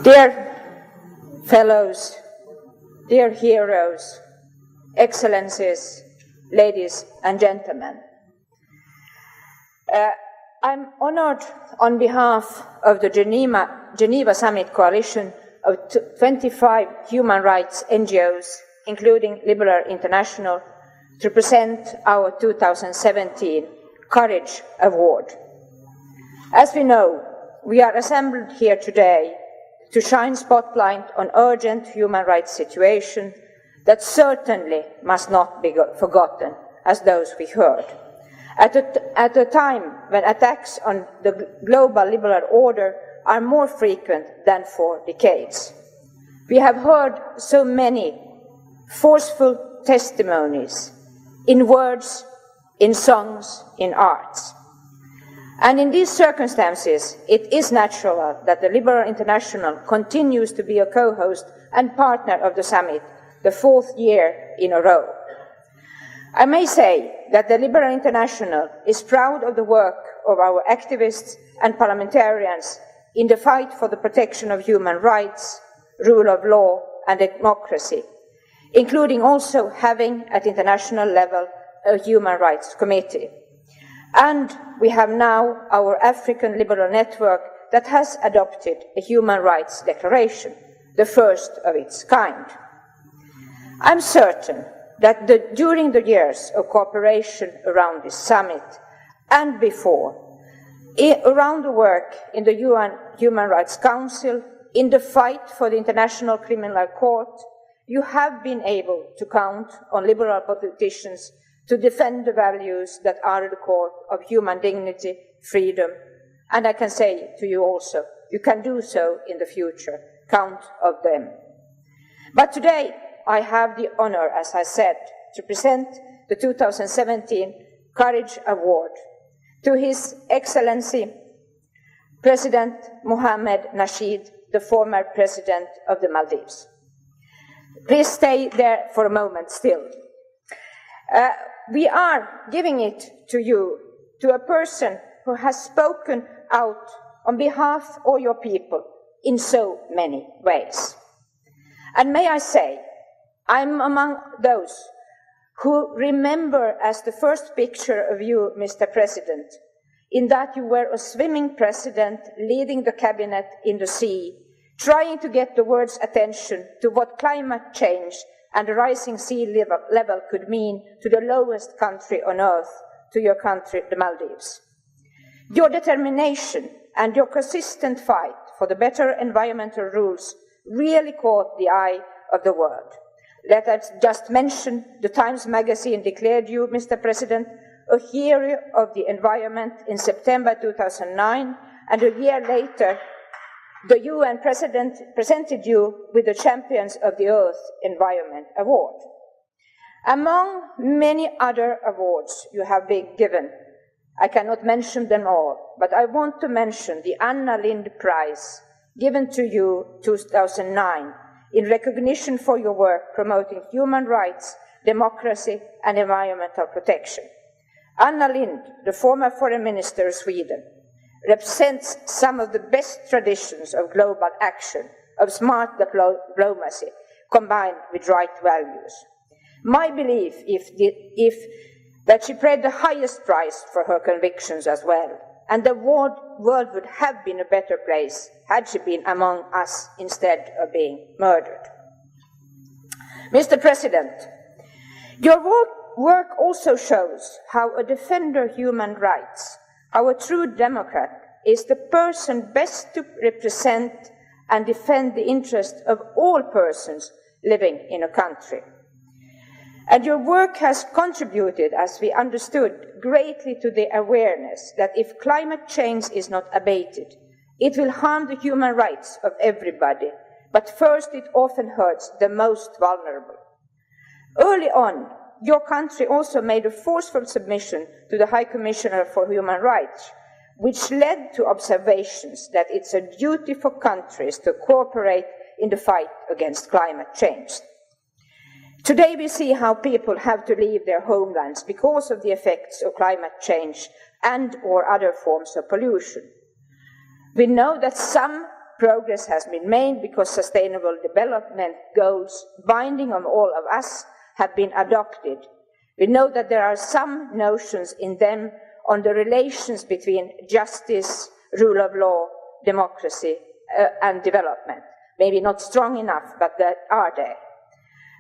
Dear fellows, dear heroes, excellencies, ladies and gentlemen, I'm honored on behalf of the Geneva Summit Coalition of 25 human rights NGOs, including Liberal International, to present our 2017 Courage Award. As we know, we are assembled here today to shine spotlight on urgent human rights situation that certainly must not be forgotten, as those we heard. At a time when attacks on the global liberal order are more frequent than for decades. We have heard so many forceful testimonies in words, in songs, in arts. And in these circumstances, it is natural that the Liberal International continues to be a co-host and partner of the summit, the fourth year in a row. I may say that the Liberal International is proud of the work of our activists and parliamentarians in the fight for the protection of human rights, rule of law and democracy, including also having at international level a human rights committee. And we have now our African Liberal Network that has adopted a human rights declaration, the first of its kind. I'm certain that during the years of cooperation around this summit and before, around the work in the UN Human Rights Council, in the fight for the International Criminal Court, you have been able to count on liberal politicians to defend the values that are at the core of human dignity, freedom, and I can say to you also, you can do so in the future. Count on them. But today, I have the honor, as I said, to present the 2017 Courage Award to His Excellency President Mohamed Nasheed, the former President of the Maldives. Please stay there for a moment still. We are giving it to you, to a person who has spoken out on behalf of your people in so many ways. And may I say, I'm among those who remember as the first picture of you, Mr. President, in that you were a swimming president leading the cabinet in the sea, trying to get the world's attention to what climate change and the rising sea level could mean to the lowest country on earth, to your country, the Maldives. Your determination and your consistent fight for the better environmental rules really caught the eye of the world. Let us just mention the Times magazine declared you, Mr. President, a hero of the environment in September 2009, and a year later, the UN President presented you with the Champions of the Earth Environment Award. Among many other awards you have been given, I cannot mention them all, but I want to mention the Anna Lindh Prize, given to you 2009, in recognition for your work promoting human rights, democracy and environmental protection. Anna Lindh, the former Foreign Minister of Sweden, represents some of the best traditions of global action, of smart diplomacy, combined with right values. My belief is that she paid the highest price for her convictions as well, and the world would have been a better place had she been among us instead of being murdered. Mr. President, your work also shows how a defender of human rights, how a true democrat, is the person best to represent and defend the interests of all persons living in a country. And your work has contributed, as we understood, greatly to the awareness that if climate change is not abated, it will harm the human rights of everybody, but first it often hurts the most vulnerable. Early on, your country also made a forceful submission to the High Commissioner for Human Rights, which led to observations that it's a duty for countries to cooperate in the fight against climate change. Today we see how people have to leave their homelands because of the effects of climate change and or other forms of pollution. We know that some progress has been made because sustainable development goals binding on all of us have been adopted. We know that there are some notions in them on the relations between justice, rule of law, democracy, and development. Maybe not strong enough, but they are there.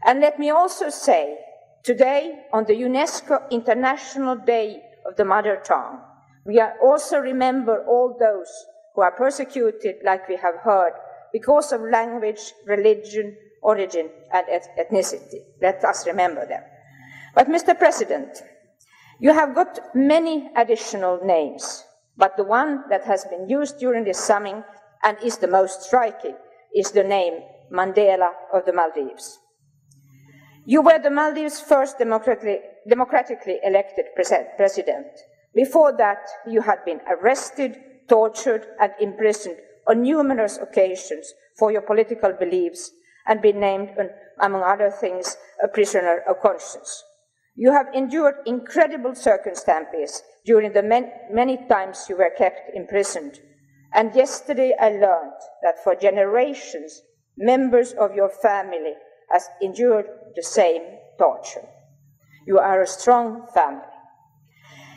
And let me also say, today, on the UNESCO International Day of the Mother Tongue, we also remember all those who are persecuted, like we have heard, because of language, religion, origin, and ethnicity. Let us remember them. But, Mr. President, you have got many additional names, but the one that has been used during this summit and is the most striking is the name Mandela of the Maldives. You were the Maldives' first democratically elected president. Before that, you had been arrested, tortured, and imprisoned on numerous occasions for your political beliefs and been named, among other things, a prisoner of conscience. You have endured incredible circumstances during the many times you were kept imprisoned. And yesterday I learned that for generations, members of your family have endured the same torture. You are a strong family.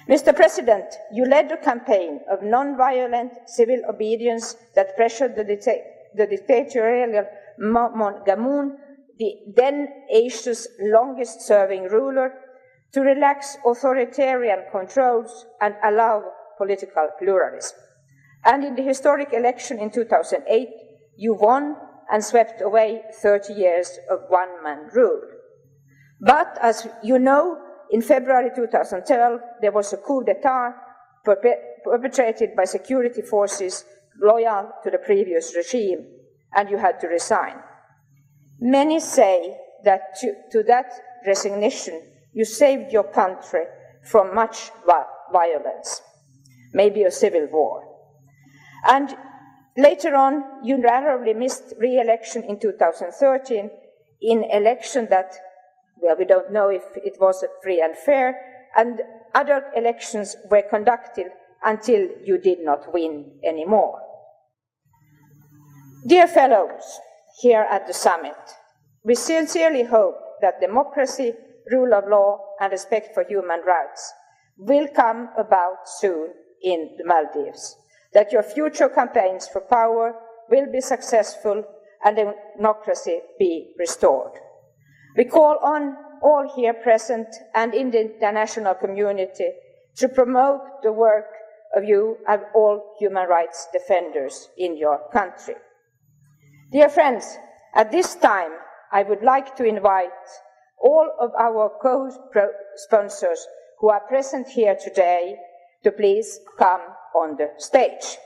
Mr. President, you led a campaign of non-violent civil obedience that pressured the dictatorial Gamoon, the then Asia's longest-serving ruler, to relax authoritarian controls and allow political pluralism. And in the historic election in 2008, you won and swept away 30 years of one-man rule. But, as you know, in February 2012, there was a coup d'etat perpetrated by security forces loyal to the previous regime, and you had to resign. Many say that to that resignation, you saved your country from much violence, maybe a civil war. And later on, you narrowly missed re-election in 2013 in election that, well, we don't know if it was free and fair, and other elections were conducted until you did not win anymore. Dear fellows here at the summit, we sincerely hope that democracy, rule of law, and respect for human rights will come about soon in the Maldives, that your future campaigns for power will be successful and democracy be restored. We call on all here present and in the international community to promote the work of you and all human rights defenders in your country. Dear friends, at this time, I would like to invite all of our co-sponsors who are present here today to please come on the stage.